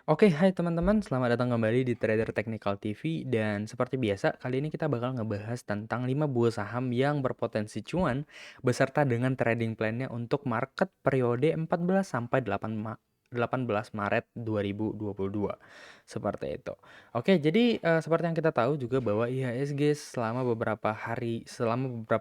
Oke, hai teman-teman, selamat datang kembali di Trader Technical TV dan seperti biasa, kali ini kita bakal ngebahas tentang 5 buah saham yang berpotensi cuan beserta dengan trading plan-nya untuk market periode 14 sampai 18 Maret 2022. Seperti itu. Oke, jadi seperti yang kita tahu juga bahwa IHSG selama beberapa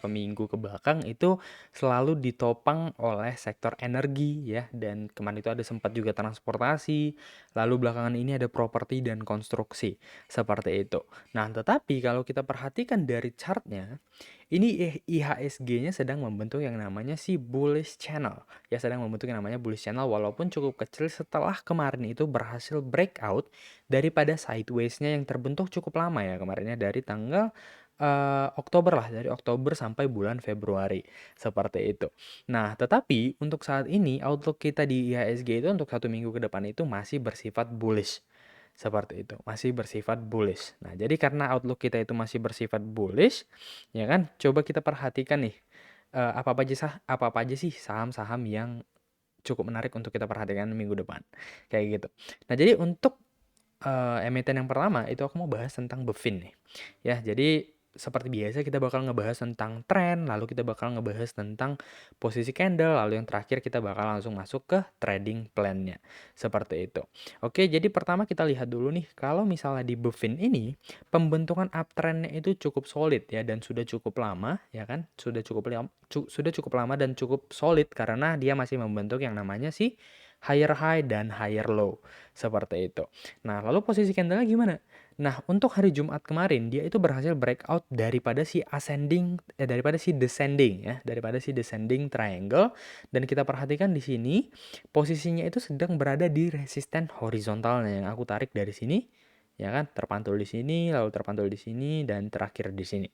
minggu ke belakang itu selalu ditopang oleh sektor energi ya, dan kemarin itu ada sempat juga transportasi. Lalu belakangan ini ada properti dan konstruksi, seperti itu. Nah, tetapi kalau kita perhatikan dari chartnya, ini IHSG-nya sedang membentuk yang namanya si bullish channel. Ya, sedang membentuk yang namanya bullish channel walaupun cukup kecil setelah kemarin itu berhasil breakout daripada sideways-nya yang terbentuk cukup lama ya kemarinnya dari tanggal Oktober lah, dari Oktober sampai bulan Februari, seperti itu. Nah, tetapi untuk saat ini outlook kita di IHSG itu untuk 1 minggu ke depan itu masih bersifat bullish. Seperti itu, masih bersifat bullish. Nah, jadi karena outlook kita itu masih bersifat bullish, ya kan? Coba kita perhatikan nih, apa apa aja sih saham-saham yang cukup menarik untuk kita perhatikan minggu depan, kayak gitu. Nah, jadi untuk emiten yang pertama itu aku mau bahas tentang Bevin nih. Ya, jadi seperti biasa kita bakal ngebahas tentang tren, lalu kita bakal ngebahas tentang posisi candle, lalu yang terakhir kita bakal langsung masuk ke trading plan-nya. Seperti itu. Oke, jadi pertama kita lihat dulu nih, kalau misalnya di Bevin ini pembentukan uptrend-nya itu cukup solid ya dan sudah cukup lama ya kan? Sudah cukup lama dan cukup solid karena dia masih membentuk yang namanya si higher high dan higher low. Seperti itu. Nah, lalu posisi candlenya gimana? Nah, untuk hari Jumat kemarin dia itu berhasil breakout daripada si descending ya, daripada si descending triangle dan kita perhatikan di sini posisinya itu sedang berada di resisten horizontalnya yang aku tarik dari sini ya kan, terpantul di sini, lalu terpantul di sini dan terakhir di sini.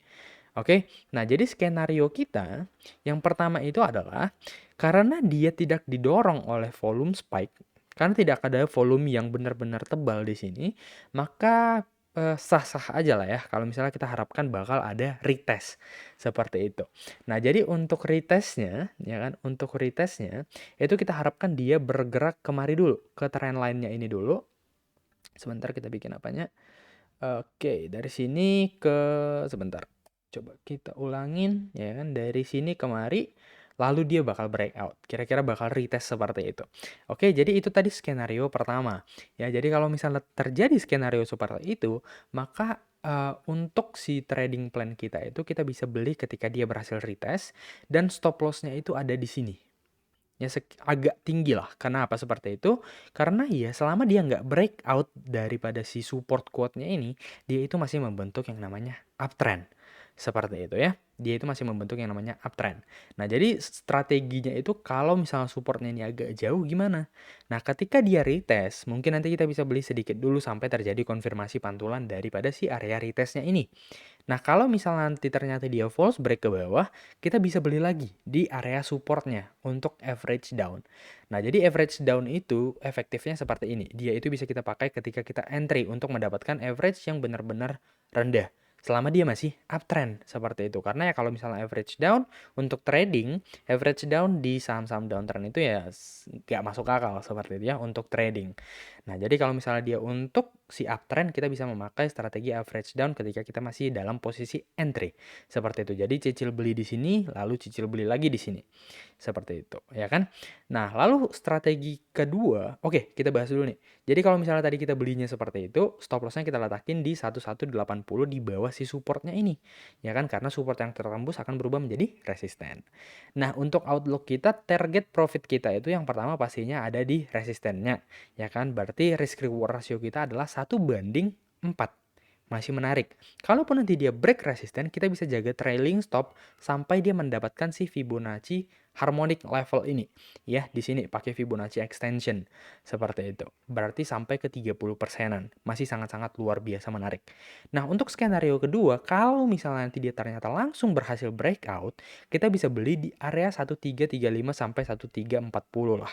Oke. Nah, jadi skenario kita yang pertama itu adalah karena dia tidak didorong oleh volume spike, karena tidak ada volume yang benar-benar tebal di sini, maka sah-sah aja lah ya kalau misalnya kita harapkan bakal ada retest seperti itu. Nah, jadi untuk retestnya, ya kan, untuk retestnya itu kita harapkan dia bergerak kemari dulu ke trend line-nya ini dulu. Sebentar kita bikin apanya. Oke, dari sini ke sebentar. Coba kita ulangin ya kan dari sini kemari lalu dia bakal breakout. Kira-kira bakal retest seperti itu. Oke, jadi itu tadi skenario pertama. Ya, jadi kalau misalnya terjadi skenario seperti itu, maka untuk si trading plan kita itu kita bisa beli ketika dia berhasil retest dan stop loss-nya itu ada di sini. Ya agak tinggi lah. Kenapa seperti itu? Karena ya selama dia nggak breakout daripada si support quote-nya ini, dia itu masih membentuk yang namanya uptrend. Seperti itu ya. Dia itu masih membentuk yang namanya uptrend. Nah, jadi strateginya itu kalau misalnya supportnya ini agak jauh gimana? Nah, ketika dia retest, mungkin nanti kita bisa beli sedikit dulu sampai terjadi konfirmasi pantulan daripada si area retestnya ini. Nah, kalau misalnya nanti ternyata dia false break ke bawah, kita bisa beli lagi di area supportnya untuk average down. Nah, jadi average down itu efektifnya seperti ini. Dia itu bisa kita pakai ketika kita entry untuk mendapatkan average yang benar-benar rendah. Selama dia masih uptrend seperti itu. Karena ya kalau misalnya average down untuk trading, average down di saham-saham downtrend itu ya nggak masuk akal seperti itu ya untuk trading. Nah, jadi kalau misalnya dia untuk si uptrend, kita bisa memakai strategi average down ketika kita masih dalam posisi entry. Seperti itu. Jadi cicil beli di sini, lalu cicil beli lagi di sini. Seperti itu, ya kan? Nah, lalu strategi kedua, oke, kita bahas dulu nih. Jadi kalau misalnya tadi kita belinya seperti itu, stop loss-nya kita letakin di 1180 di bawah si supportnya ini. Ya kan? Karena support yang tertembus akan berubah menjadi resisten. Nah, untuk outlook kita, target profit kita itu yang pertama pastinya ada di resistennya. Ya kan? Berarti risk reward ratio kita adalah 1:4. Masih menarik. Kalaupun nanti dia break resisten, kita bisa jaga trailing stop sampai dia mendapatkan si Fibonacci harmonic level ini. Ya, di sini pakai Fibonacci extension. Seperti itu. Berarti sampai ke 30%-an. Masih sangat-sangat luar biasa menarik. Nah, untuk skenario kedua, kalau misalnya nanti dia ternyata langsung berhasil breakout, kita bisa beli di area 1335 sampai 1340 lah.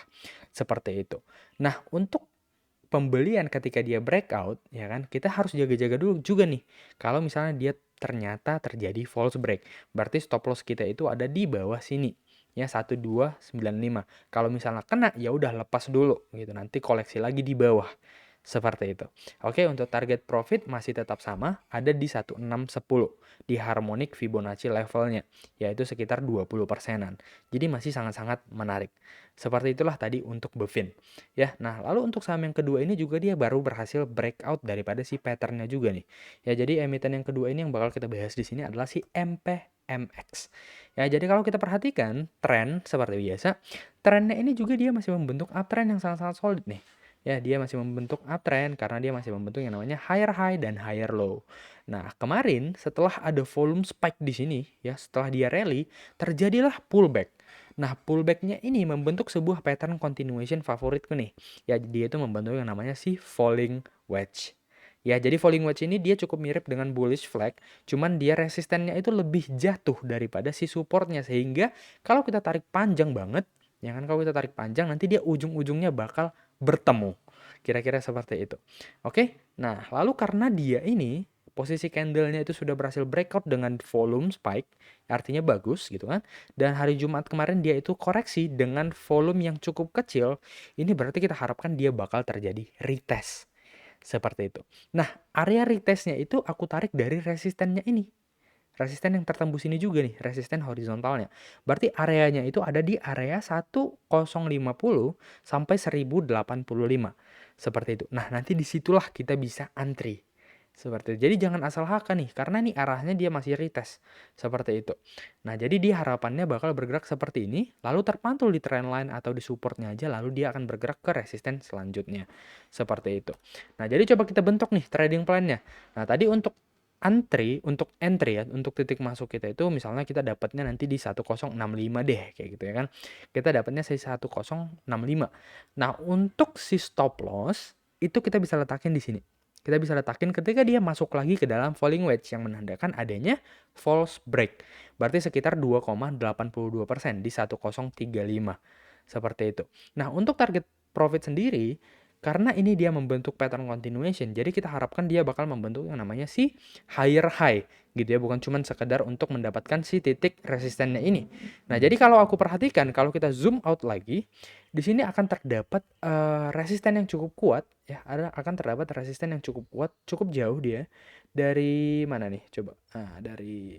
Seperti itu. Nah, untuk pembelian ketika dia breakout, ya kan, kita harus jaga-jaga dulu juga nih. Kalau misalnya dia ternyata terjadi false break, berarti stop loss kita itu ada di bawah sini. Ya, 1295. Kalau misalnya kena, ya udah lepas dulu gitu. Nanti koleksi lagi di bawah. Seperti itu. Oke, untuk target profit masih tetap sama, ada di 1610 di harmonic Fibonacci levelnya, yaitu sekitar 20%-an. Jadi masih sangat-sangat menarik. Seperti itulah tadi untuk Bevin. Ya, nah lalu untuk saham yang kedua ini juga dia baru berhasil breakout daripada si pattern-nya juga nih. Ya, jadi emiten yang kedua ini yang bakal kita bahas di sini adalah si MPMX. Ya, jadi kalau kita perhatikan tren seperti biasa, trennya ini juga dia masih membentuk uptrend yang sangat-sangat solid nih. Ya, dia masih membentuk uptrend karena dia masih membentuk yang namanya higher high dan higher low. Nah, kemarin setelah ada volume spike di sini, ya setelah dia rally, terjadilah pullback. Nah, pullbacknya ini membentuk sebuah pattern continuation favoritku nih. Ya, dia itu membentuk yang namanya si falling wedge. Ya, jadi falling wedge ini dia cukup mirip dengan bullish flag, cuman dia resistennya itu lebih jatuh daripada si supportnya, sehingga kalau kita tarik panjang banget, ya kan, kalau kita tarik panjang nanti dia ujung-ujungnya bakal bertemu. Kira-kira seperti itu. Oke, nah lalu karena dia ini posisi candlenya itu sudah berhasil breakout dengan volume spike, artinya bagus gitu kan. Dan hari Jumat kemarin dia itu koreksi dengan volume yang cukup kecil, ini berarti kita harapkan dia bakal terjadi retest. Seperti itu. Nah, area retestnya itu aku tarik dari resistennya ini. Resisten yang tertembus ini juga nih, resisten horizontalnya. Berarti areanya itu ada di area 1050 sampai 1085. Seperti itu. Nah, nanti disitulah kita bisa antri. Seperti itu. Jadi jangan asal haka nih, karena nih arahnya dia masih retest. Seperti itu. Nah, jadi dia harapannya bakal bergerak seperti ini, lalu terpantul di trendline atau di supportnya aja, lalu dia akan bergerak ke resisten selanjutnya. Seperti itu. Nah, jadi coba kita bentuk nih trading plan-nya. Nah, tadi untuk entry ya, untuk titik masuk kita itu misalnya kita dapatnya nanti di 1065 deh, kayak gitu ya kan. Kita dapatnya di 1065. Nah, untuk si stop loss itu kita bisa letakin di sini. Kita bisa letakin ketika dia masuk lagi ke dalam falling wedge yang menandakan adanya false break. Berarti sekitar 2,82% di 1035. Seperti itu. Nah, untuk target profit sendiri karena ini dia membentuk pattern continuation, jadi kita harapkan dia bakal membentuk yang namanya si higher high gitu ya, bukan cuma sekedar untuk mendapatkan si titik resistennya ini. Nah, jadi kalau aku perhatikan, kalau kita zoom out lagi, di sini akan terdapat resisten yang cukup kuat ya, akan terdapat resisten yang cukup kuat, cukup jauh dia dari mana nih? Coba. Nah,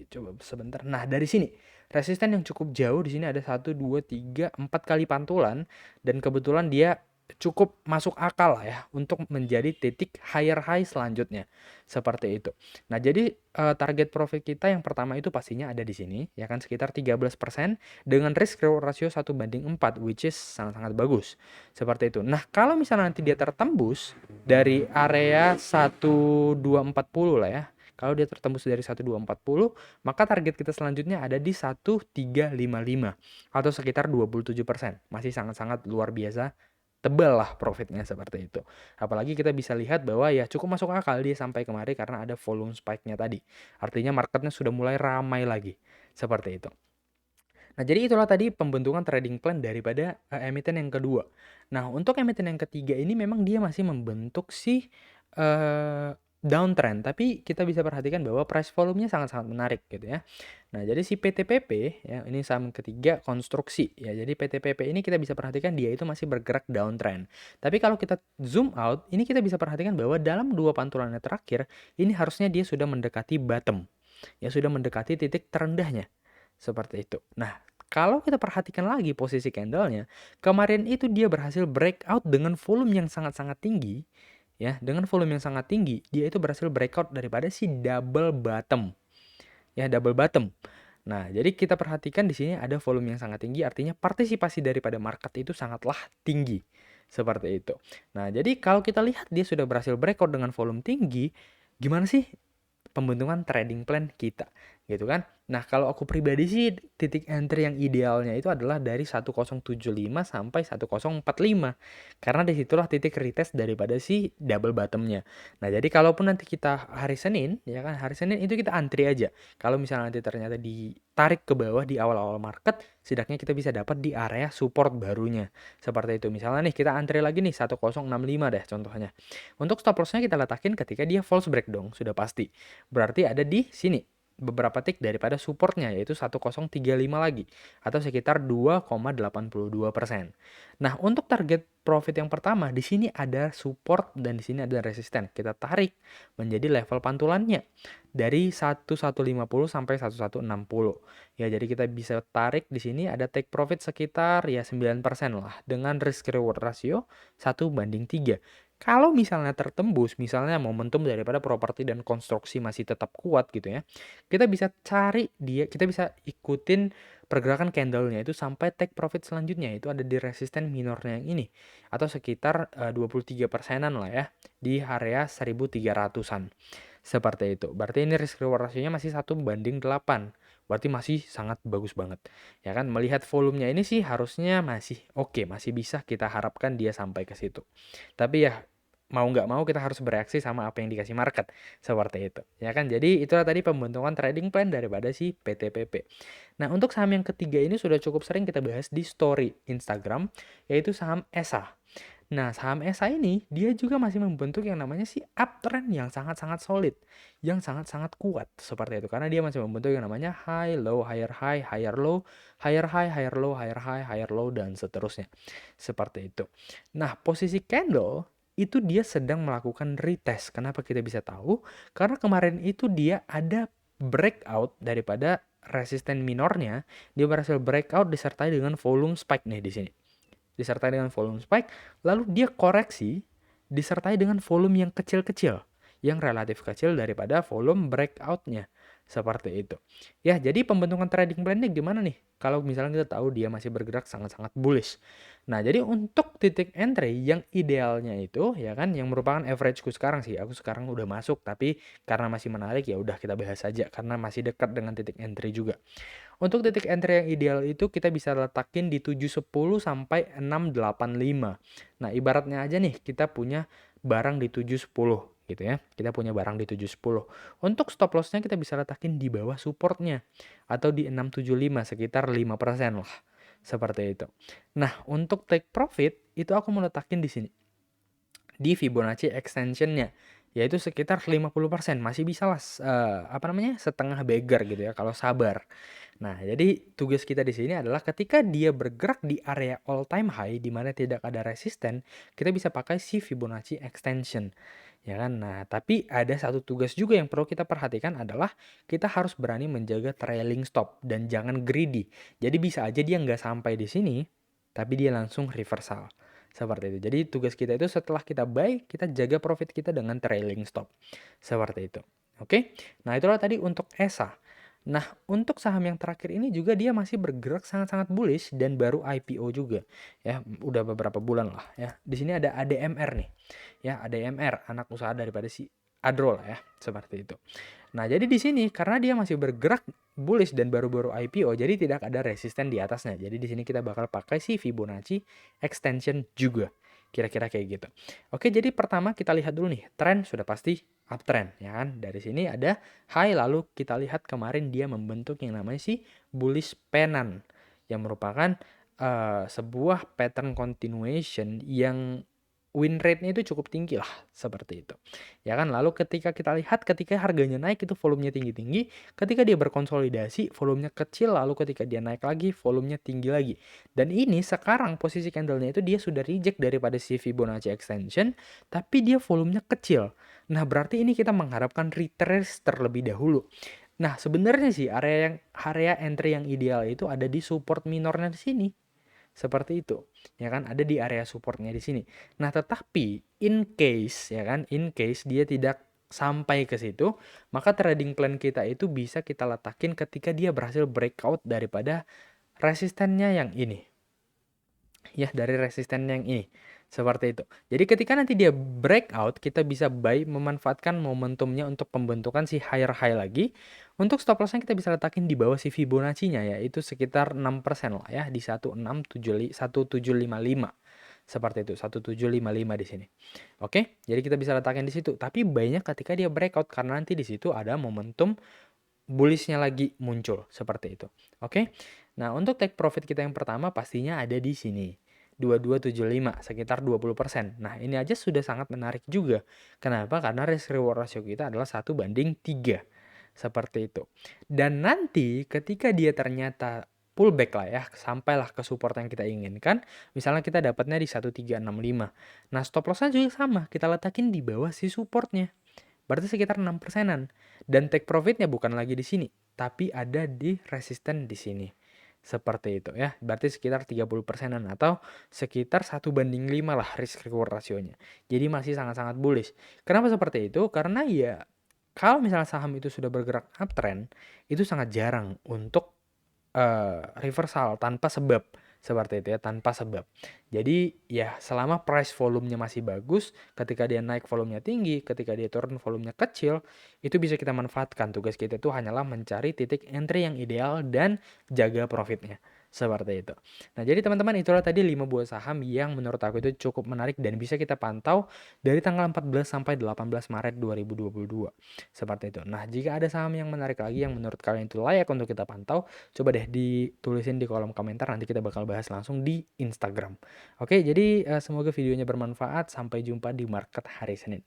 coba sebentar. Nah, dari sini. Resisten yang cukup jauh di sini ada 1 2 3 4 kali pantulan dan kebetulan dia cukup masuk akal lah ya untuk menjadi titik higher high selanjutnya. Seperti itu. Nah, jadi target profit kita yang pertama itu pastinya ada di sini, ya kan, sekitar 13% dengan risk reward ratio 1/4, which is sangat-sangat bagus. Seperti itu. Nah, kalau misalnya nanti dia tertembus dari area 1240 lah ya. Kalau dia tertembus dari 1240, maka target kita selanjutnya ada di 1355 atau sekitar 27%. Masih sangat-sangat luar biasa tebal lah profitnya seperti itu. Apalagi kita bisa lihat bahwa ya cukup masuk akal dia sampai kemari karena ada volume spike-nya tadi. Artinya marketnya sudah mulai ramai lagi. Seperti itu. Nah, jadi itulah tadi pembentukan trading plan daripada emiten yang kedua. Nah, untuk emiten yang ketiga ini memang dia masih membentuk si downtrend, tapi kita bisa perhatikan bahwa price volume-nya sangat-sangat menarik gitu ya. Nah, jadi si PTPP ya, ini saham ketiga konstruksi ya. Jadi PTPP ini kita bisa perhatikan dia itu masih bergerak downtrend. Tapi kalau kita zoom out, ini kita bisa perhatikan bahwa dalam dua pantulannya terakhir, ini harusnya dia sudah mendekati bottom. Ya, sudah mendekati titik terendahnya. Seperti itu. Nah, kalau kita perhatikan lagi posisi candlenya, kemarin itu dia berhasil breakout dengan volume yang sangat-sangat tinggi. Ya, dengan volume yang sangat tinggi, dia itu berhasil breakout daripada si double bottom. Ya, double bottom. Nah, jadi kita perhatikan di sini ada volume yang sangat tinggi, artinya partisipasi daripada market itu sangatlah tinggi. Seperti itu. Nah, jadi kalau kita lihat dia sudah berhasil breakout dengan volume tinggi, gimana sih pembentukan trading plan kita, gitu kan. Nah, kalau aku pribadi sih titik entry yang idealnya itu adalah dari 1075 sampai 1045. Karena disitulah titik retest daripada si double bottomnya. Nah, jadi kalaupun nanti kita hari Senin, ya kan, hari Senin itu kita antri aja. Kalau misalnya nanti ternyata ditarik ke bawah di awal-awal market, setidaknya kita bisa dapat di area support barunya. Seperti itu. Misalnya nih kita antri lagi nih 1065 deh contohnya. Untuk stop loss-nya kita letakin ketika dia false break dong, sudah pasti. Berarti ada di sini. beberapa tick daripada supportnya, yaitu 1035 lagi, atau sekitar 2,82%. Nah, untuk target profit yang pertama, di sini ada support dan di sini ada resisten. Kita tarik menjadi level pantulannya dari 1150 sampai 1160. Ya, jadi kita bisa tarik di sini ada take profit sekitar ya 9% lah dengan risk reward ratio 1:3. Kalau misalnya tertembus, misalnya momentum daripada properti dan konstruksi masih tetap kuat gitu ya, kita bisa cari dia, kita bisa ikutin pergerakan candle-nya itu sampai take profit selanjutnya, itu ada di resisten minornya yang ini, atau sekitar 23%-an lah ya, di area 1300-an. Seperti itu. Berarti ini risk reward ratio-nya masih 1:8. Berarti masih sangat bagus banget. Ya kan, melihat volumenya ini sih harusnya masih oke, masih bisa kita harapkan dia sampai ke situ. Tapi ya mau nggak mau kita harus bereaksi sama apa yang dikasih market, seperti itu ya kan. Jadi itulah tadi pembentukan trading plan daripada si PTPP. Nah, untuk saham yang ketiga ini sudah cukup sering kita bahas di story Instagram, yaitu saham ESA. Nah, saham ESA ini dia juga masih membentuk yang namanya si uptrend yang sangat-sangat solid, yang sangat-sangat kuat seperti itu, karena dia masih membentuk yang namanya high low higher low, higher high higher low higher high higher low, dan seterusnya seperti itu. Nah, posisi candle itu dia sedang melakukan retest. Kenapa kita bisa tahu? Karena kemarin itu dia ada breakout daripada resisten minornya, dia berhasil breakout disertai dengan volume spike nih di sini. Disertai dengan volume spike, lalu dia koreksi disertai dengan volume yang kecil-kecil, yang relatif kecil daripada volume breakout-nya. Seperti itu. Ya, jadi pembentukan trading plan-nya gimana nih? Kalau misalnya kita tahu dia masih bergerak sangat-sangat bullish. Nah, jadi untuk titik entry yang idealnya itu ya kan, yang merupakan average-ku sekarang sih. Aku sekarang udah masuk, tapi karena masih menarik ya udah kita bahas saja karena masih dekat dengan titik entry juga. Untuk titik entry yang ideal itu kita bisa letakin di 710 sampai 685. Nah, ibaratnya aja nih kita punya barang di 710 gitu ya. Kita punya barang di 710. Untuk stop loss-nya kita bisa letakin di bawah supportnya atau di 675 sekitar 5% lah. Seperti itu. Nah, untuk take profit itu aku mau letakin di sini. Di Fibonacci extension-nya, yaitu sekitar 50%. Masih bisa lah setengah beggar gitu ya kalau sabar. Nah, jadi tugas kita di sini adalah ketika dia bergerak di area all time high di mana tidak ada resisten, kita bisa pakai si Fibonacci extension. Ya kan? Nah, tapi ada satu tugas juga yang perlu kita perhatikan adalah kita harus berani menjaga trailing stop dan jangan greedy. Jadi bisa aja dia nggak sampai di sini, tapi dia langsung reversal. Seperti itu. Jadi tugas kita itu setelah kita buy, kita jaga profit kita dengan trailing stop. Seperti itu. Oke? Nah, itulah tadi untuk ESA. Nah, untuk saham yang terakhir ini juga dia masih bergerak sangat-sangat bullish dan baru IPO juga. Ya, udah beberapa bulan lah ya. Di sini ada ADMR nih. Ya, ADMR, anak usaha daripada si Adro lah ya, seperti itu. Nah, jadi di sini karena dia masih bergerak bullish dan baru-baru IPO, jadi tidak ada resisten di atasnya. Jadi di sini kita bakal pakai si Fibonacci extension juga. Kira-kira kayak gitu. Oke, jadi pertama kita lihat dulu nih, tren sudah pasti uptrend ya kan. Dari sini ada high, lalu kita lihat kemarin dia membentuk yang namanya si bullish pennant yang merupakan sebuah pattern continuation yang win rate-nya itu cukup tinggi lah, seperti itu. Ya kan, lalu ketika kita lihat ketika harganya naik itu volumenya tinggi-tinggi, ketika dia berkonsolidasi volumenya kecil, lalu ketika dia naik lagi volumenya tinggi lagi. Dan ini sekarang posisi candle-nya itu dia sudah reject daripada si Fibonacci extension, tapi dia volumenya kecil. Nah, berarti ini kita mengharapkan retrace terlebih dahulu. Nah, sebenarnya sih area entry yang ideal itu ada di support minornya di sini. Seperti itu, ya kan, ada di area supportnya di sini. Nah, tetapi in case ya kan, in case dia tidak sampai ke situ, maka trading plan kita itu bisa kita letakin ketika dia berhasil breakout daripada resistennya yang ini. Ya, dari resisten yang ini. Seperti itu. Jadi ketika nanti dia breakout, kita bisa buy memanfaatkan momentumnya untuk pembentukan si higher high lagi. Untuk stop loss-nya kita bisa letakin di bawah si Fibonacci-nya, yaitu sekitar 6% lah ya, di 1755. Seperti itu, 1755 di sini. Oke, jadi kita bisa letakin di situ. Tapi buy-nya ketika dia breakout karena nanti di situ ada momentum bullish-nya lagi muncul seperti itu. Oke. Nah, untuk take profit kita yang pertama pastinya ada di sini. 2275 sekitar 20%. Nah, ini aja sudah sangat menarik juga. Kenapa? Karena risk reward ratio kita adalah 1:3. Seperti itu. Dan nanti ketika dia ternyata pullback lah ya, sampailah ke support yang kita inginkan, misalnya kita dapatnya di 1365. Nah, stop loss-nya juga sama, kita letakin di bawah si supportnya. Berarti sekitar 6%-an. Dan take profit-nya bukan lagi di sini, tapi ada di resisten di sini. Seperti itu ya. Berarti sekitar 30%-an atau sekitar 1:5 lah risk reward rasionya. Jadi masih sangat-sangat bullish. Kenapa seperti itu? Karena ya kalau misalnya saham itu sudah bergerak uptrend, itu sangat jarang untuk reversal tanpa sebab, seperti itu ya, tanpa sebab. Jadi ya selama price volumenya masih bagus, ketika dia naik volumenya tinggi, ketika dia turun volumenya kecil, itu bisa kita manfaatkan. Tugas kita itu hanyalah mencari titik entry yang ideal dan jaga profitnya. Seperti itu. Nah, jadi teman-teman itulah tadi 5 buah saham yang menurut aku itu cukup menarik dan bisa kita pantau dari tanggal 14 sampai 18 Maret 2022. Seperti itu. Nah, jika ada saham yang menarik lagi yang menurut kalian itu layak untuk kita pantau, coba deh ditulisin di kolom komentar, nanti kita bakal bahas langsung di Instagram. Oke, jadi semoga videonya bermanfaat. Sampai jumpa di market hari Senin.